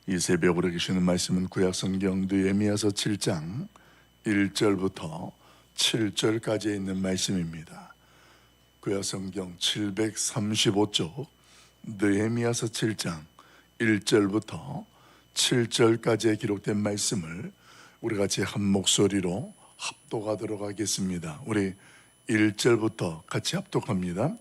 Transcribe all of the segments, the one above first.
이 새벽으로 계시는 말씀은 구약성경 느헤미야서 7장 1절부터 7절까지 있는 말씀입니다. 구약성경 735쪽 느헤미야서 7장 1절부터 7절까지에 기록된 말씀을 우리 같이 한 목소리로 합독하도록 하겠습니다. 우리 1절부터 같이 합독합니다.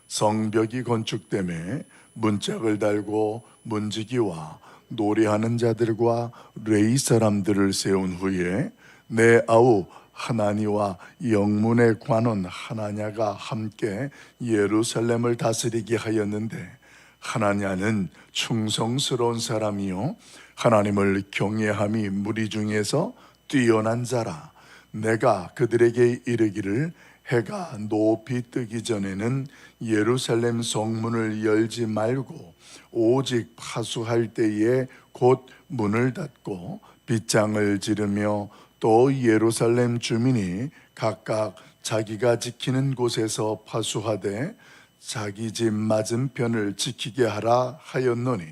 성벽이 건축됨에 문짝을 달고 문지기와 노래하는 자들과 레위 사람들을 세운 후에 내 아우 하나니와 영문의 관원 하나냐가 함께 예루살렘을 다스리게 하였는데, 하나냐는 충성스러운 사람이요 하나님을 경외함이 무리 중에서 뛰어난 자라. 내가 그들에게 이르기를 해가 높이 뜨기 전에는 예루살렘 성문을 열지 말고 오직 파수할 때에 곧 문을 닫고 빗장을 지르며 또 예루살렘 주민이 각각 자기가 지키는 곳에서 파수하되 자기 집 맞은편을 지키게 하라 하였노니,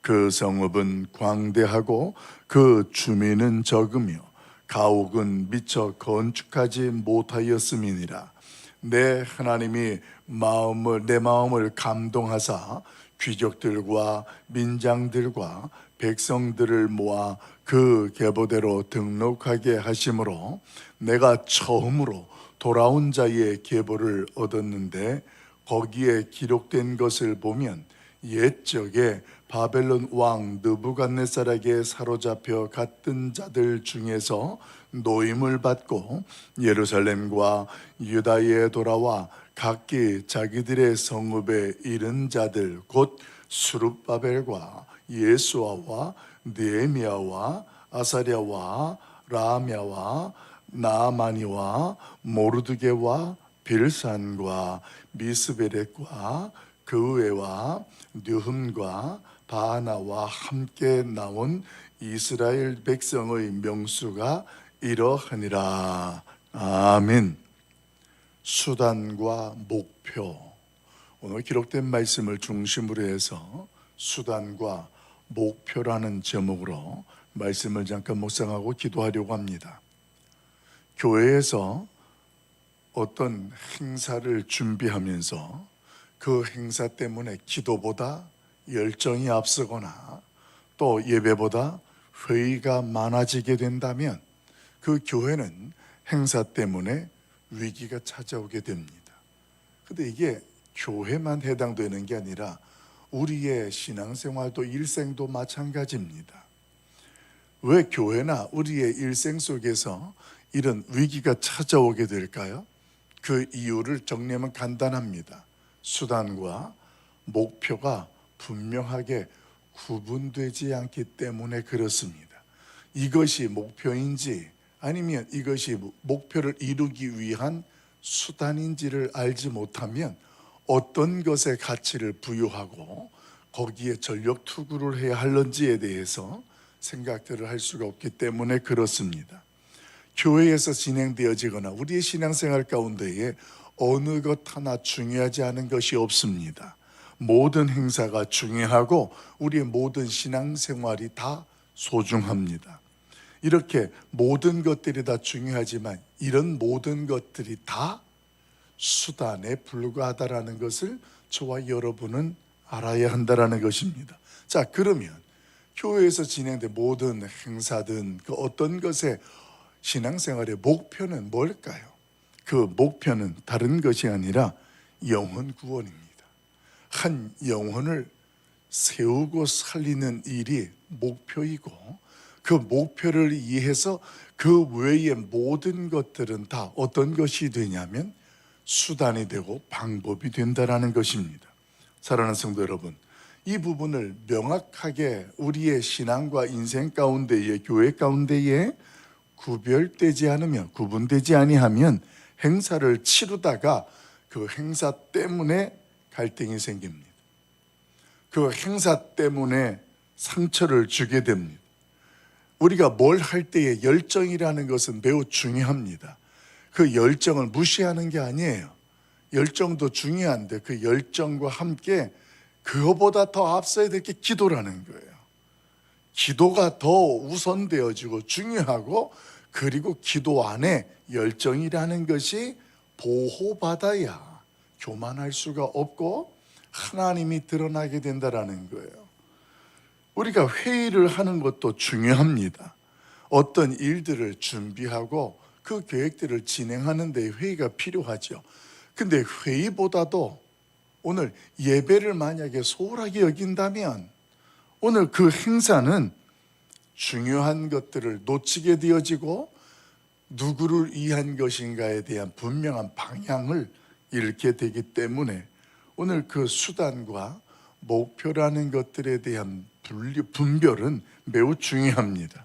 그 성읍은 광대하고 그 주민은 적으며 가옥은 미처 건축하지 못하였음이니라. 내 하나님이 내 마음을 감동하사 귀족들과 민장들과 백성들을 모아 그 계보대로 등록하게 하심으로 내가 처음으로 돌아온 자의 계보를 얻었는데, 거기에 기록된 것을 보면 옛적에 바벨론 왕 느부갓네살에게 사로잡혀 갔던 자들 중에서 노임을 받고 예루살렘과 유다에 돌아와 각기 자기들의 성읍에 이른 자들, 곧 스룹바벨과 예수아와 느헤미야와 아사랴와 라함야와 나아마니와 모르드게와 빌산과 미스베렉과 그외와 느흠과 바하나와 함께 나온 이스라엘 백성의 명수가 이러하니라. 아멘. 수단과 목표, 오늘 기록된 말씀을 중심으로 해서 수단과 목표라는 제목으로 말씀을 잠깐 묵상하고 기도하려고 합니다. 교회에서 어떤 행사를 준비하면서 그 행사 때문에 기도보다 열정이 앞서거나 또 예배보다 회의가 많아지게 된다면 그 교회는 행사 때문에 위기가 찾아오게 됩니다. 근데 이게 교회만 해당되는 게 아니라 우리의 신앙생활도 일생도 마찬가지입니다. 왜 교회나 우리의 일생 속에서 이런 위기가 찾아오게 될까요? 그 이유를 정리하면 간단합니다. 수단과 목표가 분명하게 구분되지 않기 때문에 그렇습니다. 이것이 목표인지 아니면 이것이 목표를 이루기 위한 수단인지를 알지 못하면 어떤 것에 가치를 부여하고 거기에 전력 투구를 해야 할런지에 대해서 생각들을 할 수가 없기 때문에 그렇습니다. 교회에서 진행되어지거나 우리의 신앙생활 가운데에 어느 것 하나 중요하지 않은 것이 없습니다. 모든 행사가 중요하고 우리의 모든 신앙생활이 다 소중합니다. 이렇게 모든 것들이 다 중요하지만 이런 모든 것들이 다 수단에 불과하다라는 것을 저와 여러분은 알아야 한다라는 것입니다. 자, 그러면 교회에서 진행된 모든 행사든 그 어떤 것의 신앙생활의 목표는 뭘까요? 그 목표는 다른 것이 아니라 영혼 구원입니다. 한 영혼을 세우고 살리는 일이 목표이고, 그 목표를 이해해서 그 외의 모든 것들은 다 어떤 것이 되냐면 수단이 되고 방법이 된다라는 것입니다. 사랑하는 성도 여러분, 이 부분을 명확하게 우리의 신앙과 인생 가운데에, 교회 가운데에 구별되지 않으면, 구분되지 아니하면 행사를 치르다가 그 행사 때문에 갈등이 생깁니다. 그 행사 때문에 상처를 주게 됩니다. 우리가 뭘 할 때의 열정이라는 것은 매우 중요합니다. 그 열정을 무시하는 게 아니에요. 열정도 중요한데 그 열정과 함께 그거보다 더 앞서야 될 게 기도라는 거예요. 기도가 더 우선되어지고 중요하고, 그리고 기도 안에 열정이라는 것이 보호받아야 교만할 수가 없고 하나님이 드러나게 된다라는 거예요. 우리가 회의를 하는 것도 중요합니다. 어떤 일들을 준비하고 그 계획들을 진행하는 데 회의가 필요하죠. 근데 회의보다도 오늘 예배를 만약에 소홀하게 여긴다면 오늘 그 행사는 중요한 것들을 놓치게 되어지고 누구를 위한 것인가에 대한 분명한 방향을 잃게 되기 때문에 오늘 그 수단과 목표라는 것들에 대한 분별은 매우 중요합니다.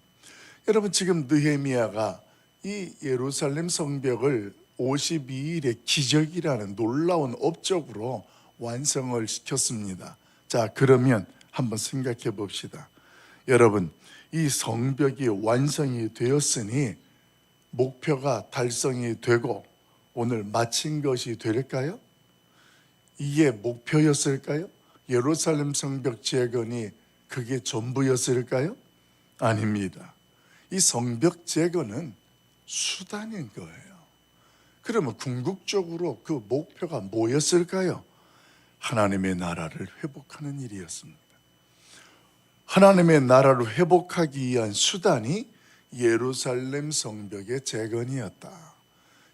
여러분, 지금 느헤미야가 이 예루살렘 성벽을 52일의 기적이라는 놀라운 업적으로 완성을 시켰습니다. 자, 그러면 한번 생각해 봅시다. 여러분, 이 성벽이 완성이 되었으니 목표가 달성이 되고 오늘 마친 것이 될까요? 이게 목표였을까요? 예루살렘 성벽 재건이 그게 전부였을까요? 아닙니다. 이 성벽 재건은 수단인 거예요. 그러면 궁극적으로 그 목표가 뭐였을까요? 하나님의 나라를 회복하는 일이었습니다. 하나님의 나라를 회복하기 위한 수단이 예루살렘 성벽의 재건이었다.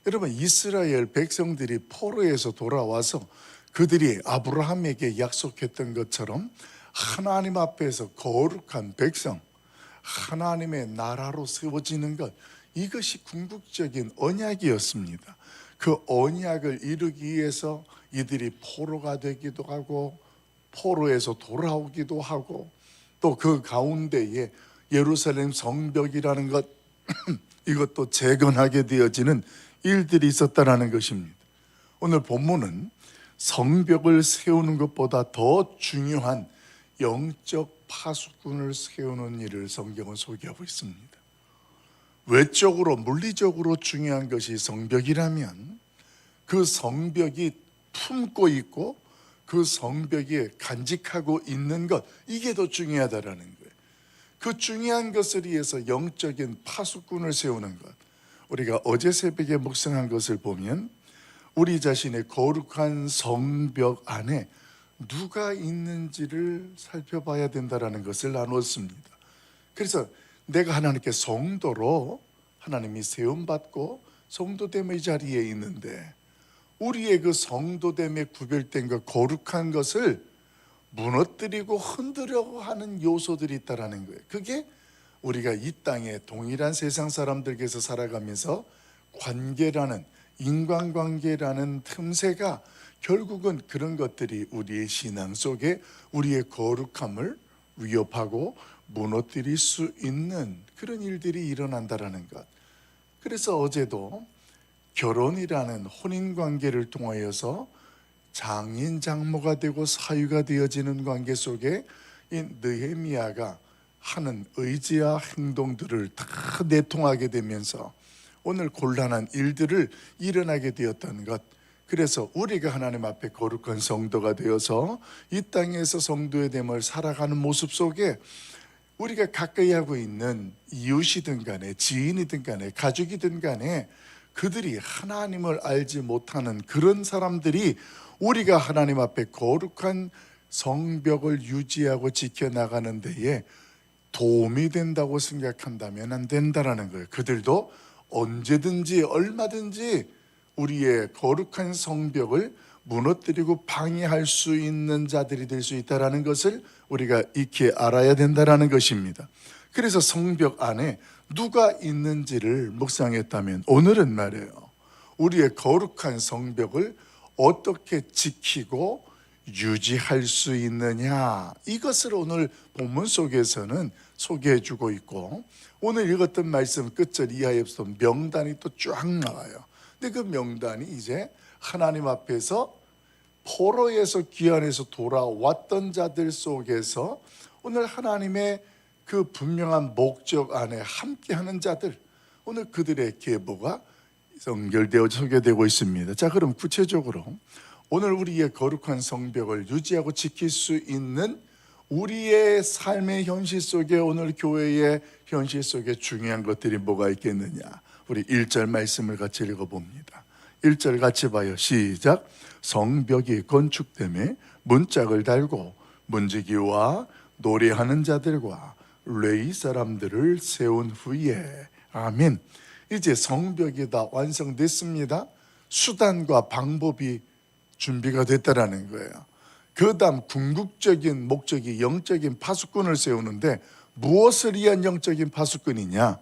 여러분, 이스라엘 백성들이 포로에서 돌아와서 그들이 아브라함에게 약속했던 것처럼 하나님 앞에서 거룩한 백성, 하나님의 나라로 세워지는 것, 이것이 궁극적인 언약이었습니다. 그 언약을 이루기 위해서 이들이 포로가 되기도 하고 포로에서 돌아오기도 하고 또 그 가운데에 예루살렘 성벽이라는 것 이것도 재건하게 되어지는 일들이 있었다라는 것입니다. 오늘 본문은 성벽을 세우는 것보다 더 중요한 영적 파수꾼을 세우는 일을 성경은 소개하고 있습니다. 외적으로 물리적으로 중요한 것이 성벽이라면 그 성벽이 품고 있고 그 성벽에 간직하고 있는 것, 이게 더 중요하다라는 거예요. 그 중요한 것을 위해서 영적인 파수꾼을 세우는 것, 우리가 어제 새벽에 묵상한 것을 보면 우리 자신의 거룩한 성벽 안에 누가 있는지를 살펴봐야 된다는 것을 나누었습니다. 그래서 내가 하나님께 성도로 하나님이 세움받고 성도됨의 자리에 있는데 우리의 그 성도됨에 구별된 그 거룩한 것을 무너뜨리고 흔들려고 하는 요소들이 있다는 거예요. 그게 우리가 이 땅에 동일한 세상 사람들께서 살아가면서 관계라는, 인간관계라는 틈새가 결국은 그런 것들이 우리의 신앙 속에 우리의 거룩함을 위협하고 무너뜨릴 수 있는 그런 일들이 일어난다는 것. 그래서 어제도 결혼이라는 혼인관계를 통하여서 장인 장모가 되고 사위가 되어지는 관계 속에 이 느헤미야가 하는 의지와 행동들을 다 내통하게 되면서 오늘 곤란한 일들을 일어나게 되었던 것. 그래서 우리가 하나님 앞에 거룩한 성도가 되어서 이 땅에서 성도의 됨을 살아가는 모습 속에 우리가 가까이 하고 있는 이웃이든 간에 지인이든 간에 가족이든 간에 그들이 하나님을 알지 못하는 그런 사람들이 우리가 하나님 앞에 거룩한 성벽을 유지하고 지켜나가는 데에 도움이 된다고 생각한다면 안 된다라는 거예요. 그들도 언제든지 얼마든지 우리의 거룩한 성벽을 무너뜨리고 방해할 수 있는 자들이 될 수 있다는 것을 우리가 익히 알아야 된다는 것입니다. 그래서 성벽 안에 누가 있는지를 묵상했다면 오늘은 말이에요, 우리의 거룩한 성벽을 어떻게 지키고 유지할 수 있느냐, 이것을 오늘 본문 속에서는 소개해 주고 있고, 오늘 읽었던 말씀 끝절 이하에서 명단이 또 쫙 나와요. 근데 그 명단이 이제 하나님 앞에서 포로에서 귀환해서 돌아왔던 자들 속에서 오늘 하나님의 그 분명한 목적 안에 함께하는 자들, 오늘 그들의 계보가 연결되어 소개되고 있습니다. 자, 그럼 구체적으로 오늘 우리의 거룩한 성벽을 유지하고 지킬 수 있는 우리의 삶의 현실 속에, 오늘 교회의 현실 속에 중요한 것들이 뭐가 있겠느냐. 우리 1절 말씀을 같이 읽어봅니다. 1절 같이 봐요. 시작. 성벽이 건축됨에 문짝을 달고 문지기와 노래하는 자들과 레위 사람들을 세운 후에. 아멘. 이제 성벽이 다 완성됐습니다. 수단과 방법이 준비가 됐다라는 거예요. 그 다음 궁극적인 목적이 영적인 파수꾼을 세우는데, 무엇을 위한 영적인 파수꾼이냐?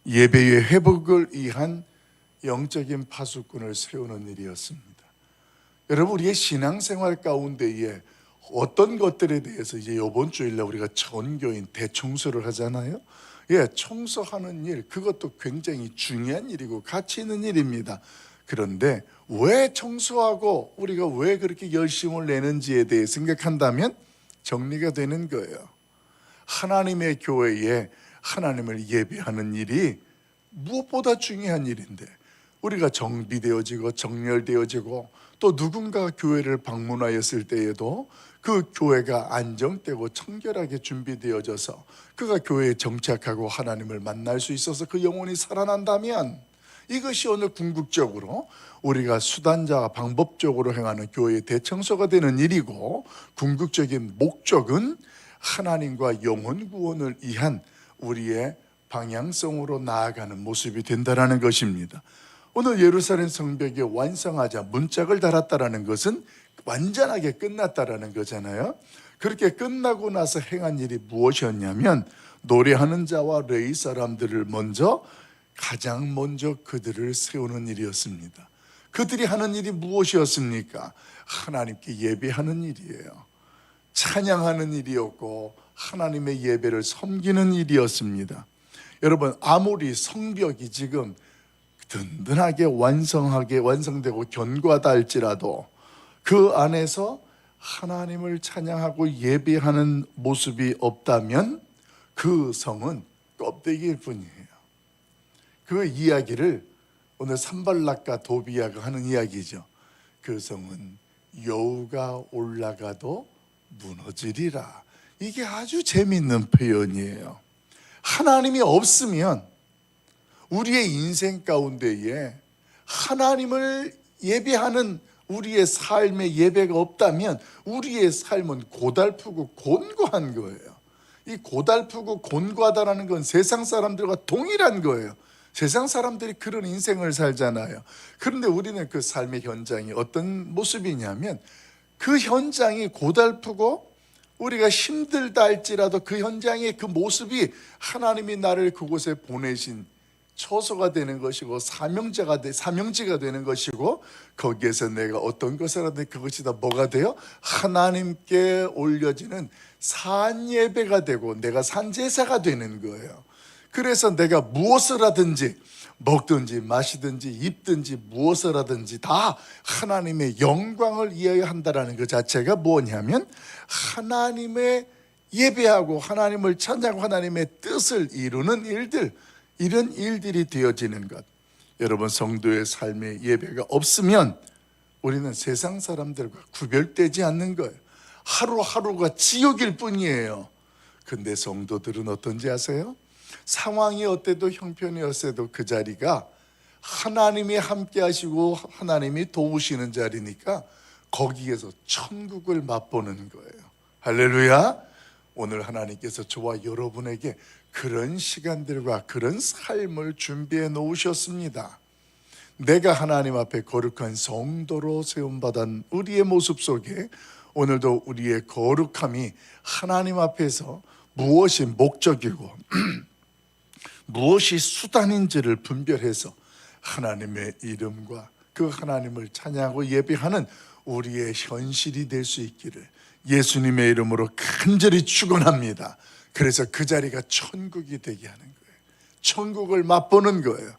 예배의 회복을 위한 영적인 파수꾼을 세우는 일이었습니다. 여러분, 우리의 신앙생활 가운데에 어떤 것들에 대해서 이제 이번 주일날 우리가 전교인 대청소를 하잖아요. 청소하는 일, 그것도 굉장히 중요한 일이고 가치 있는 일입니다. 그런데 왜 청소하고 우리가 왜 그렇게 열심을 내는지에 대해 생각한다면 정리가 되는 거예요. 하나님의 교회에 하나님을 예배하는 일이 무엇보다 중요한 일인데, 우리가 정비되어지고 정렬되어지고 또 누군가가 교회를 방문하였을 때에도 그 교회가 안정되고 청결하게 준비되어져서 그가 교회에 정착하고 하나님을 만날 수 있어서 그 영혼이 살아난다면, 이것이 오늘 궁극적으로 우리가 수단자와 방법적으로 행하는 교회의 대청소가 되는 일이고, 궁극적인 목적은 하나님과 영혼 구원을 위한 우리의 방향성으로 나아가는 모습이 된다는 것입니다. 오늘 예루살렘 성벽이 완성하자 문짝을 달았다는 것은 완전하게 끝났다는 거잖아요. 그렇게 끝나고 나서 행한 일이 무엇이었냐면, 노래하는 자와 레위 사람들을 가장 먼저 그들을 세우는 일이었습니다. 그들이 하는 일이 무엇이었습니까? 하나님께 예배하는 일이에요. 찬양하는 일이었고 하나님의 예배를 섬기는 일이었습니다. 여러분, 아무리 성벽이 지금 든든하게 완성되고 견고하다 할지라도 그 안에서 하나님을 찬양하고 예배하는 모습이 없다면 그 성은 껍데기일 뿐이에요. 그 이야기를 오늘 산발락과 도비아가 하는 이야기죠. 그 성은 여우가 올라가도 무너지리라. 이게 아주 재미있는 표현이에요. 하나님이 없으면, 우리의 인생 가운데에 하나님을 예배하는 우리의 삶의 예배가 없다면 우리의 삶은 고달프고 곤고한 거예요. 이 고달프고 곤고하다는 건 세상 사람들과 동일한 거예요. 세상 사람들이 그런 인생을 살잖아요. 그런데 우리는 그 삶의 현장이 어떤 모습이냐면, 그 현장이 고달프고 우리가 힘들다 할지라도 그 현장의 그 모습이 하나님이 나를 그곳에 보내신 처소가 되는 것이고 사명지가 되는 것이고, 거기에서 내가 어떤 것을 하든 그것이 다 뭐가 돼요? 하나님께 올려지는 산예배가 되고 내가 산제사가 되는 거예요. 그래서 내가 무엇을 하든지, 먹든지 마시든지 입든지 무엇을 하든지 다 하나님의 영광을 위하여 한다는 것 자체가 뭐냐면, 하나님의 예배하고 하나님을 찬양하고 하나님의 뜻을 이루는 일들, 이런 일들이 되어지는 것. 여러분, 성도의 삶의 예배가 없으면 우리는 세상 사람들과 구별되지 않는 거예요. 하루하루가 지옥일 뿐이에요. 근데 성도들은 어떤지 아세요? 상황이 어때도 형편이 어때도 그 자리가 하나님이 함께 하시고 하나님이 도우시는 자리니까 거기에서 천국을 맛보는 거예요. 할렐루야. 오늘 하나님께서 저와 여러분에게 그런 시간들과 그런 삶을 준비해 놓으셨습니다. 내가 하나님 앞에 거룩한 성도로 세움받은 우리의 모습 속에 오늘도 우리의 거룩함이 하나님 앞에서 무엇이 목적이고 무엇이 수단인지를 분별해서 하나님의 이름과 그 하나님을 찬양하고 예배하는 우리의 현실이 될 수 있기를 예수님의 이름으로 간절히 축원합니다. 그래서 그 자리가 천국이 되게 하는 거예요. 천국을 맛보는 거예요.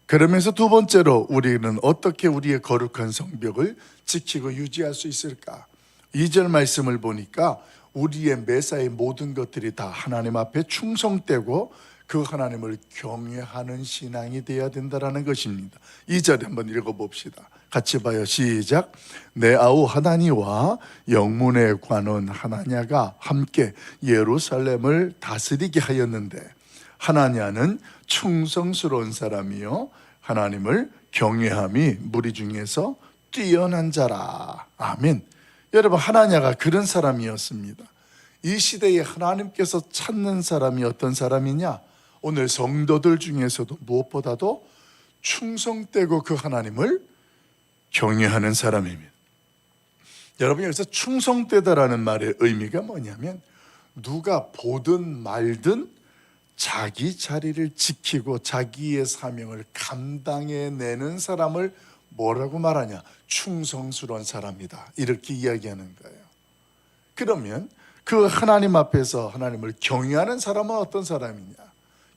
그러면서 두 번째로, 우리는 어떻게 우리의 거룩한 성벽을 지키고 유지할 수 있을까? 2절 말씀을 보니까 우리의 매사의 모든 것들이 다 하나님 앞에 충성되고 그 하나님을 경외하는 신앙이 되어야 된다는 것입니다. 2절 한번 읽어봅시다. 같이 봐요. 시작. 내 아우 하나니와 영문의 관원 하나냐가 함께 예루살렘을 다스리게 하였는데, 하나냐는 충성스러운 사람이요 하나님을 경외함이 무리 중에서 뛰어난 자라. 아멘. 여러분, 하나냐가 그런 사람이었습니다. 이 시대에 하나님께서 찾는 사람이 어떤 사람이냐? 오늘 성도들 중에서도 무엇보다도 충성되고 그 하나님을 경외하는 사람입니다. 여러분, 여기서 충성되다라는 말의 의미가 뭐냐면, 누가 보든 말든 자기 자리를 지키고 자기의 사명을 감당해내는 사람을 뭐라고 말하냐? 충성스러운 사람이다, 이렇게 이야기하는 거예요. 그러면 그 하나님 앞에서 하나님을 경외하는 사람은 어떤 사람이냐?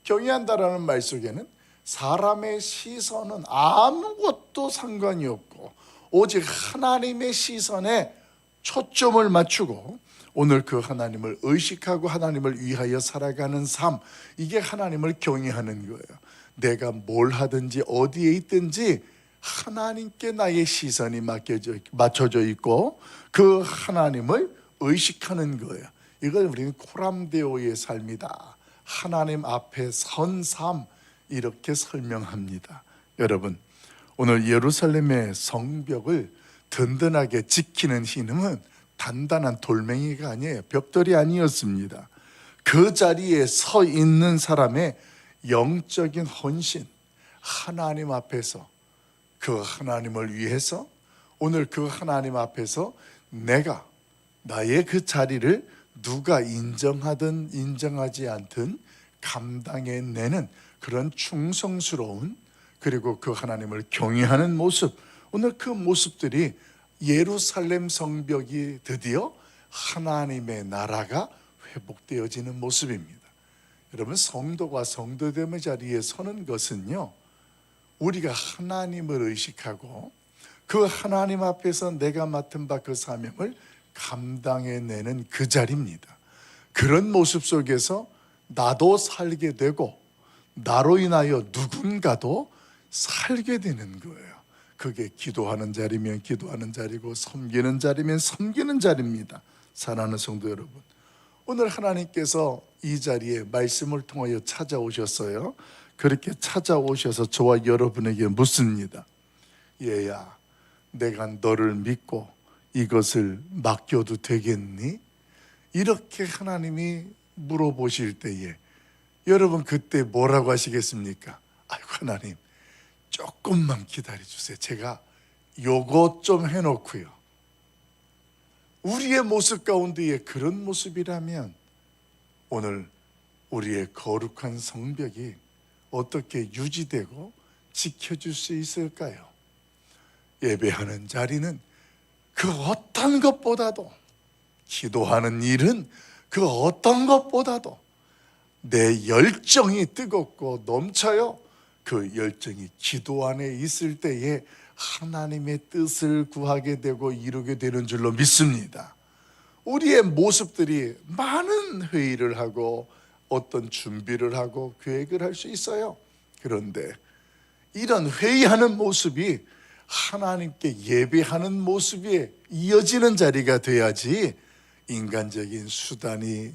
경외한다라는 말 속에는 사람의 시선은 아무것도 상관이 없고 오직 하나님의 시선에 초점을 맞추고 오늘 그 하나님을 의식하고 하나님을 위하여 살아가는 삶, 이게 하나님을 경외하는 거예요. 내가 뭘 하든지 어디에 있든지 하나님께 나의 시선이 맞춰져 있고 그 하나님을 의식하는 거예요. 이걸 우리는 코람데오의 삶이다, 하나님 앞에 선 삶, 이렇게 설명합니다. 여러분, 오늘 예루살렘의 성벽을 든든하게 지키는 힘은 단단한 돌멩이가 아니에요. 벽돌이 아니었습니다. 그 자리에 서 있는 사람의 영적인 헌신, 하나님 앞에서 그 하나님을 위해서 오늘 그 하나님 앞에서 내가 나의 그 자리를 누가 인정하든 인정하지 않든 감당해내는 그런 충성스러운, 그리고 그 하나님을 경외하는 모습, 오늘 그 모습들이 예루살렘 성벽이 드디어 하나님의 나라가 회복되어지는 모습입니다. 여러분, 성도가 성도됨의 자리에 서는 것은요, 우리가 하나님을 의식하고 그 하나님 앞에서 내가 맡은 바 그 사명을 감당해내는 그 자리입니다. 그런 모습 속에서 나도 살게 되고 나로 인하여 누군가도 살게 되는 거예요. 그게 기도하는 자리면 기도하는 자리고 섬기는 자리면 섬기는 자리입니다. 사랑하는 성도 여러분, 오늘 하나님께서 이 자리에 말씀을 통하여 찾아오셨어요. 그렇게 찾아오셔서 저와 여러분에게 묻습니다. 얘야, 내가 너를 믿고 이것을 맡겨도 되겠니? 이렇게 하나님이 물어보실 때에 여러분 그때 뭐라고 하시겠습니까? 아이고 하나님, 조금만 기다려주세요. 제가 요거 좀 해놓고요. 우리의 모습 가운데에 그런 모습이라면 오늘 우리의 거룩한 성벽이 어떻게 유지되고 지켜줄 수 있을까요? 예배하는 자리는 그 어떤 것보다도, 기도하는 일은 그 어떤 것보다도 내 열정이 뜨겁고 넘쳐요. 그 열정이 기도 안에 있을 때에 하나님의 뜻을 구하게 되고 이루게 되는 줄로 믿습니다. 우리의 모습들이 많은 회의를 하고 어떤 준비를 하고 계획을 할 수 있어요. 그런데 이런 회의하는 모습이 하나님께 예배하는 모습이 이어지는 자리가 돼야지 인간적인 수단이,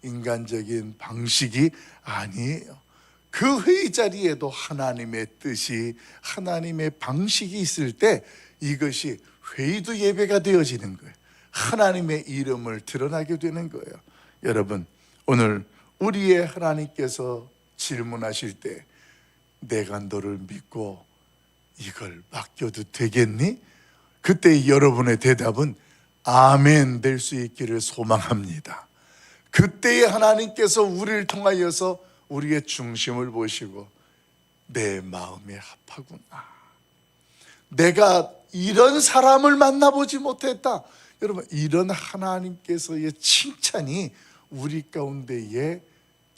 인간적인 방식이 아니에요. 그 회의 자리에도 하나님의 뜻이, 하나님의 방식이 있을 때 이것이 회의도 예배가 되어지는 거예요. 하나님의 이름을 드러나게 되는 거예요. 여러분, 오늘 우리의 하나님께서 질문하실 때 내가 너를 믿고 이걸 맡겨도 되겠니? 그때 여러분의 대답은 아멘 될 수 있기를 소망합니다. 그때에 하나님께서 우리를 통하여서 우리의 중심을 보시고 내 마음에 합하구나, 내가 이런 사람을 만나보지 못했다, 여러분 이런 하나님께서의 칭찬이 우리 가운데에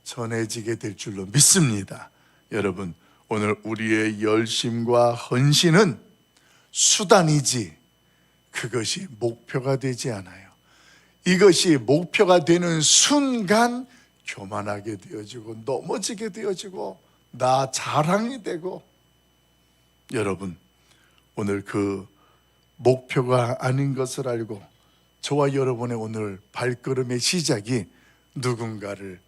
전해지게 될 줄로 믿습니다. 여러분, 오늘 우리의 열심과 헌신은 수단이지 그것이 목표가 되지 않아요. 이것이 목표가 되는 순간 교만하게 되어지고 넘어지게 되어지고 나 자랑이 되고, 여러분 오늘 그 목표가 아닌 것을 알고 저와 여러분의 오늘 발걸음의 시작이 누군가를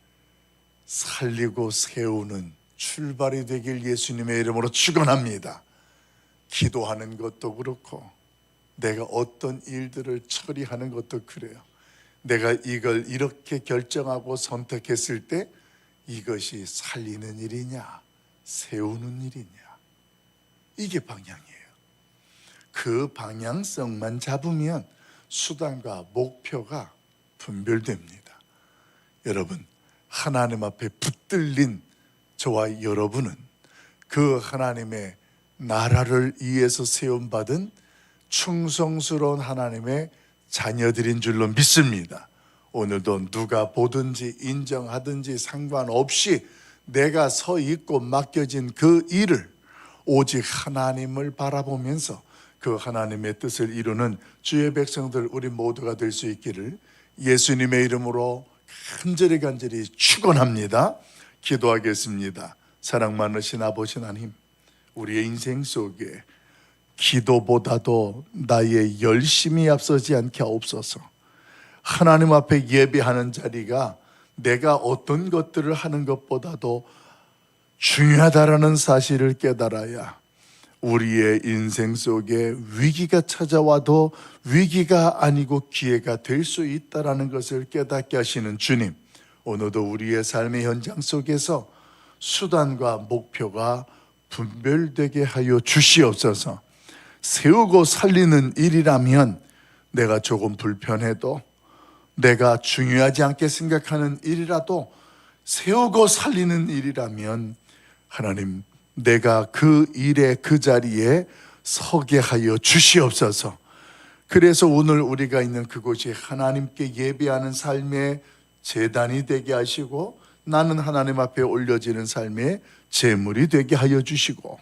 살리고 세우는 출발이 되길 예수님의 이름으로 축원합니다. 기도하는 것도 그렇고 내가 어떤 일들을 처리하는 것도 그래요. 내가 이걸 이렇게 결정하고 선택했을 때 이것이 살리는 일이냐 세우는 일이냐, 이게 방향이에요. 그 방향성만 잡으면 수단과 목표가 분별됩니다. 여러분, 하나님 앞에 붙들린 저와 여러분은 그 하나님의 나라를 위해서 세움받은 충성스러운 하나님의 자녀들인 줄로 믿습니다. 오늘도 누가 보든지 인정하든지 상관없이 내가 서 있고 맡겨진 그 일을 오직 하나님을 바라보면서 그 하나님의 뜻을 이루는 주의 백성들 우리 모두가 될 수 있기를 예수님의 이름으로 간절히 축원합니다. 기도하겠습니다. 사랑 많으신 아버지 하나님, 우리의 인생 속에 기도보다도 나의 열심이 앞서지 않게 하옵소서. 하나님 앞에 예배하는 자리가 내가 어떤 것들을 하는 것보다도 중요하다라는 사실을 깨달아야 우리의 인생 속에 위기가 찾아와도 위기가 아니고 기회가 될 수 있다라는 것을 깨닫게 하시는 주님, 오늘도 우리의 삶의 현장 속에서 수단과 목표가 분별되게 하여 주시옵소서. 세우고 살리는 일이라면 내가 조금 불편해도, 내가 중요하지 않게 생각하는 일이라도 세우고 살리는 일이라면 하나님, 내가 그 일에 그 자리에 서게 하여 주시옵소서. 그래서 오늘 우리가 있는 그곳이 하나님께 예배하는 삶의 제단이 되게 하시고, 나는 하나님 앞에 올려지는 삶의 제물이 되게 하여 주시고,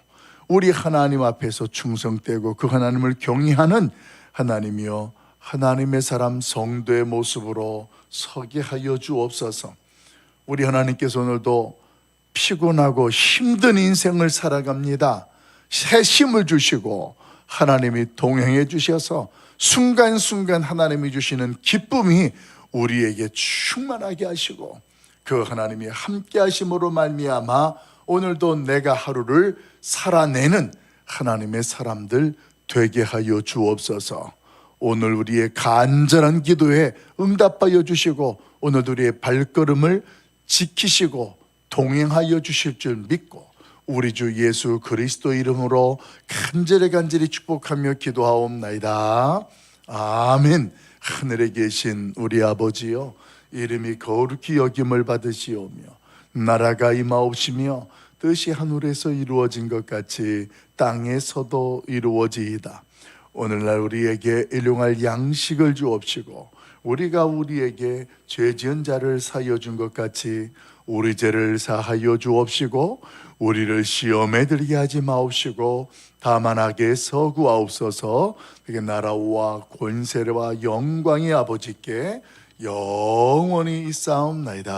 우리 하나님 앞에서 충성되고 그 하나님을 경외하는 하나님이여 하나님의 사람 성도의 모습으로 서게 하여 주옵소서. 우리 하나님께서 오늘도 피곤하고 힘든 인생을 살아갑니다. 새 힘을 주시고 하나님이 동행해 주셔서 순간순간 하나님이 주시는 기쁨이 우리에게 충만하게 하시고, 그 하나님이 함께 하심으로 말미암아 오늘도 내가 하루를 살아내는 하나님의 사람들 되게 하여 주옵소서. 오늘 우리의 간절한 기도에 응답하여 주시고 오늘 우리의 발걸음을 지키시고 동행하여 주실 줄 믿고 우리 주 예수 그리스도 이름으로 간절히 축복하며 기도하옵나이다. 아멘. 하늘에 계신 우리 아버지여, 이름이 거룩히 여김을 받으시오며 나라가 임하옵시며 뜻이 하늘에서 이루어진 것 같이 땅에서도 이루어지이다. 오늘날 우리에게 일용할 양식을 주옵시고 우리가 우리에게 죄 지은 자를 사하여 준 것 같이 우리 죄를 사하여 주옵시고 우리를 시험에 들게 하지 마옵시고 다만 악에서 구하옵소서. 그게 나라와 권세와 영광이 아버지께 영원히 있사옵나이다.